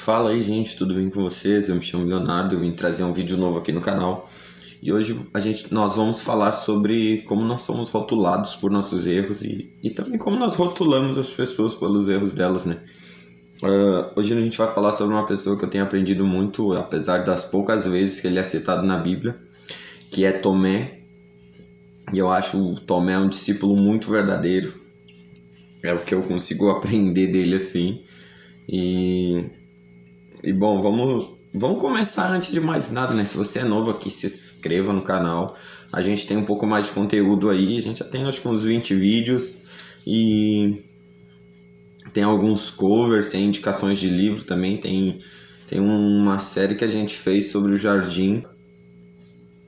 Fala aí, gente, tudo bem com vocês? Eu me chamo Leonardo, eu vim trazer um vídeo novo aqui no canal. E hoje nós vamos falar sobre como nós somos rotulados por nossos erros e também como nós rotulamos as pessoas pelos erros delas, né? Hoje a gente vai falar sobre uma pessoa que eu tenho aprendido muito, apesar das poucas vezes que ele é citado na Bíblia, que é Tomé. E eu acho o Tomé um discípulo muito verdadeiro. É o que eu consigo aprender dele assim. E bom, vamos começar antes de mais nada, né? Se você é novo aqui, se inscreva no canal. A gente tem um pouco mais de conteúdo aí. A gente já tem acho que uns 20 vídeos. E tem alguns covers, tem indicações de livro também. Tem uma série que a gente fez sobre o jardim.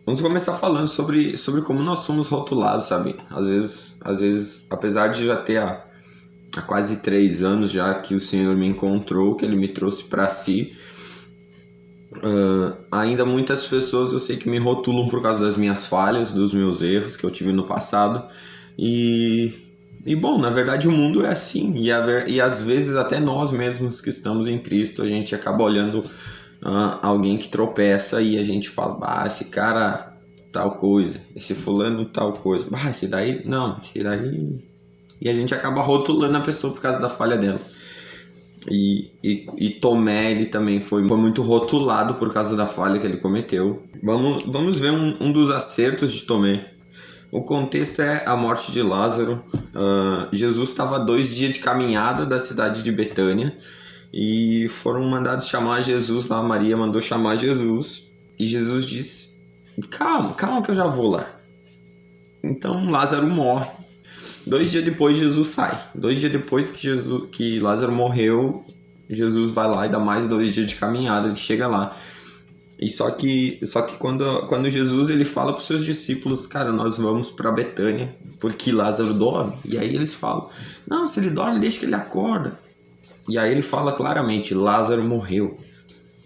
Vamos começar falando sobre como nós somos rotulados, sabe? Às vezes, apesar de já ter há quase 3 anos já que o Senhor me encontrou, que Ele me trouxe para si, ainda muitas pessoas eu sei que me rotulam por causa das minhas falhas, dos meus erros que eu tive no passado. E bom, na verdade o mundo é assim, e às vezes até nós mesmos que estamos em Cristo, a gente acaba olhando alguém que tropeça e a gente fala, esse cara tal coisa, esse fulano tal coisa, esse daí não, esse daí... E a gente acaba rotulando a pessoa por causa da falha dela. E Tomé, ele também foi muito rotulado por causa da falha que ele cometeu. Vamos ver um dos acertos de Tomé. O contexto é a morte de Lázaro. Jesus estava 2 dias de caminhada da cidade de Betânia e foram mandados chamar Jesus lá. Maria mandou chamar Jesus e Jesus disse: calma que eu já vou lá. Então Lázaro morre. 2 dias depois Jesus sai. 2 dias depois que Lázaro morreu, Jesus vai lá e dá mais 2 dias de caminhada, ele chega lá. E só que quando Jesus ele fala para os seus discípulos, cara, nós vamos para Betânia, porque Lázaro dorme. E aí eles falam, não, se ele dorme, deixa que ele acorda. E aí ele fala claramente, Lázaro morreu.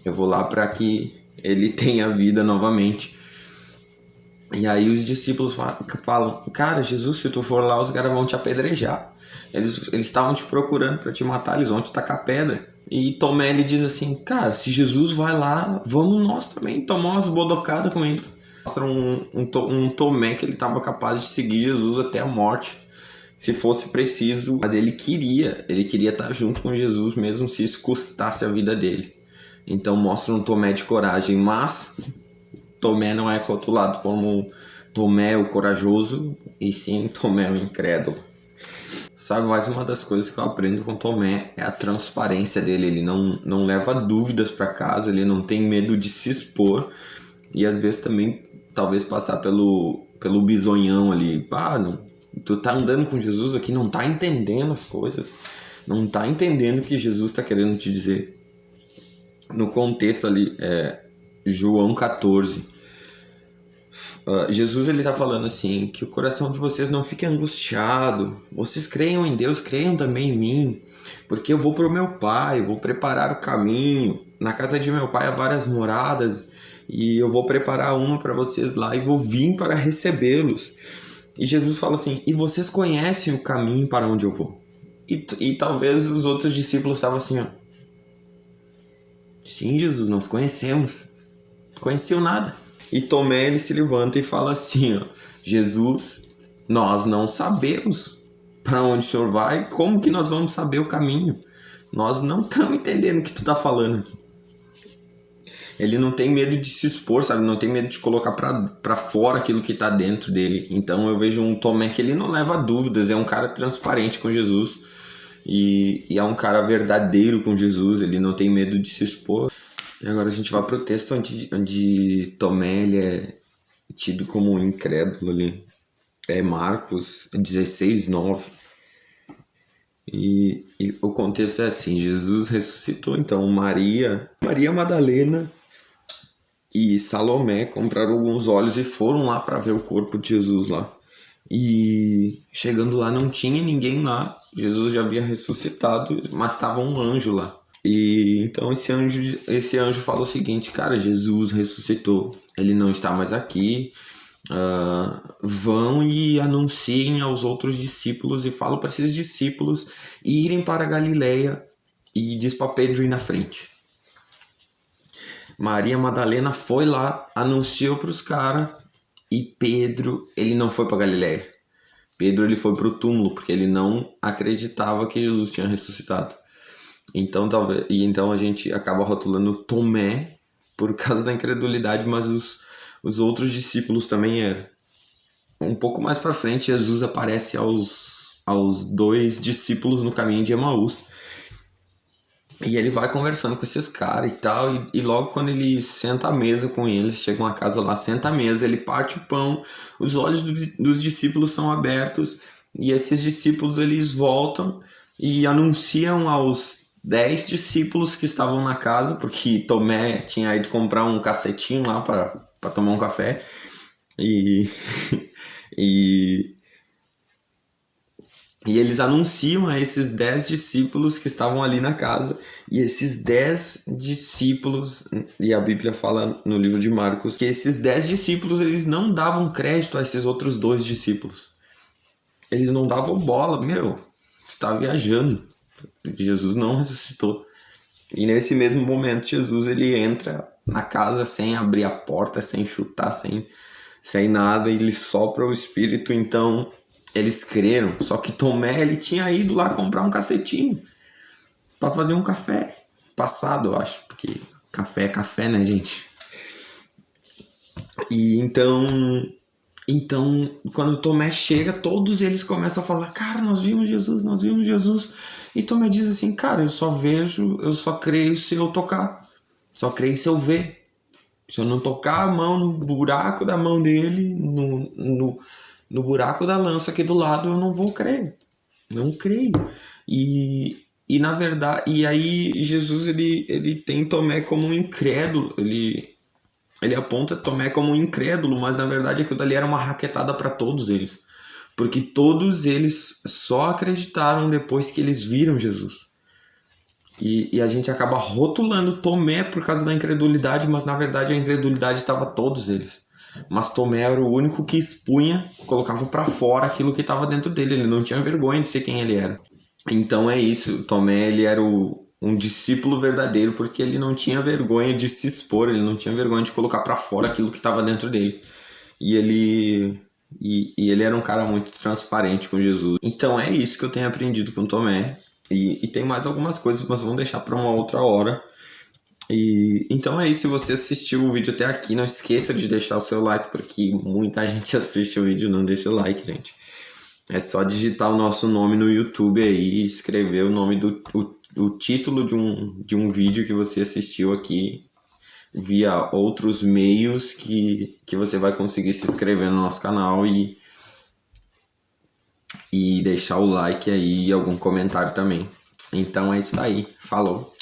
Eu vou lá para que ele tenha vida novamente. E aí os discípulos falam, cara, Jesus, se tu for lá, os caras vão te apedrejar. Eles estavam te procurando para te matar, eles vão te tacar pedra. E Tomé, ele diz assim, cara, se Jesus vai lá, vamos nós também tomar umas bodocadas com ele. Mostra um Tomé que ele estava capaz de seguir Jesus até a morte, se fosse preciso. Mas ele queria estar junto com Jesus, mesmo se isso custasse a vida dele. Então mostra um Tomé de coragem, mas... Tomé não é rotulado como Tomé o corajoso, e sim Tomé o incrédulo. Sabe, mais uma das coisas que eu aprendo com Tomé é a transparência dele. Ele não leva dúvidas para casa, ele não tem medo de se expor. E às vezes também, talvez passar pelo bisonhão ali. Não, tu tá andando com Jesus aqui, não tá entendendo as coisas. Não tá entendendo o que Jesus tá querendo te dizer. No contexto ali, João 14. Jesus ele tá falando assim, que o coração de vocês não fique angustiado. Vocês creiam em Deus, creiam também em mim. Porque eu vou pro meu Pai, eu vou preparar o caminho. Na casa de meu Pai há várias moradas. E eu vou preparar uma para vocês lá e vou vir para recebê-los. E Jesus fala assim, e vocês conhecem o caminho para onde eu vou. E talvez os outros discípulos estavam assim, sim, Jesus, nós conhecemos. Conheceu nada. E Tomé ele se levanta e fala assim, Jesus, nós não sabemos para onde o Senhor vai, como que nós vamos saber o caminho? Nós não estamos entendendo o que tu está falando aqui. Ele não tem medo de se expor, sabe? Não tem medo de colocar para fora aquilo que está dentro dele. Então eu vejo um Tomé que ele não leva dúvidas, é um cara transparente com Jesus e é um cara verdadeiro com Jesus, ele não tem medo de se expor. E agora a gente vai pro texto onde Tomé ele é tido como um incrédulo ali. É Marcos 16:9. E o contexto é assim, Jesus ressuscitou, então Maria Madalena e Salomé compraram alguns óleos e foram lá para ver o corpo de Jesus lá. E chegando lá não tinha ninguém lá, Jesus já havia ressuscitado, mas estava um anjo lá. E então esse anjo fala o seguinte, cara, Jesus ressuscitou, ele não está mais aqui, vão e anunciem aos outros discípulos e falam para esses discípulos irem para a Galileia e diz para Pedro ir na frente. Maria Madalena foi lá, anunciou para os caras, e Pedro, ele não foi para Galiléia. Pedro, ele foi para o túmulo, porque ele não acreditava que Jesus tinha ressuscitado. Então a gente acaba rotulando Tomé por causa da incredulidade, mas os outros discípulos também eram. Um pouco mais para frente, Jesus aparece aos 2 discípulos no caminho de Emaús. E ele vai conversando com esses caras e tal, e logo quando ele senta à mesa com eles, chega uma casa lá, senta à mesa, ele parte o pão, os olhos dos discípulos são abertos, e esses discípulos eles voltam e anunciam aos 10 discípulos que estavam na casa, porque Tomé tinha ido comprar um cacetinho lá para tomar um café, e, e eles anunciam a esses 10 discípulos que estavam ali na casa. E esses 10 discípulos, e a Bíblia fala no livro de Marcos, que esses 10 discípulos, eles não davam crédito a esses outros 2 discípulos. Eles não davam bola. Meu, tu tá viajando. Jesus não ressuscitou. E nesse mesmo momento, Jesus, ele entra na casa sem abrir a porta, sem chutar, sem nada. Ele sopra o Espírito, então eles creram. Só que Tomé, ele tinha ido lá comprar um cacetinho para fazer um café passado, eu acho, porque café é café, né, gente? E então quando Tomé chega, todos eles começam a falar: cara, nós vimos Jesus. E Tomé diz assim: cara, eu só creio se eu tocar, só creio se eu ver. Se eu não tocar a mão no buraco da mão dele, no buraco da lança aqui do lado, eu não vou crer. Não creio. E na verdade, e aí Jesus ele tem Tomé como um incrédulo, ele aponta Tomé como um incrédulo, mas na verdade aquilo dali era uma raquetada para todos eles, porque todos eles só acreditaram depois que eles viram Jesus. E a gente acaba rotulando Tomé por causa da incredulidade, mas na verdade a incredulidade estava todos eles. Mas Tomé era o único que expunha, colocava para fora aquilo que estava dentro dele, ele não tinha vergonha de ser quem ele era. Então é isso, Tomé, ele era um discípulo verdadeiro porque ele não tinha vergonha de se expor, ele não tinha vergonha de colocar para fora aquilo que estava dentro dele. E ele era um cara muito transparente com Jesus. Então é isso que eu tenho aprendido com Tomé. E tem mais algumas coisas, mas vamos deixar para uma outra hora. Então é isso, se você assistiu o vídeo até aqui, não esqueça de deixar o seu like, porque muita gente assiste o vídeo e não deixa o like, gente. É só digitar o nosso nome no YouTube aí e escrever o nome o título de um vídeo que você assistiu aqui via outros meios que você vai conseguir se inscrever no nosso canal e deixar o like aí e algum comentário também. Então é isso aí. Falou!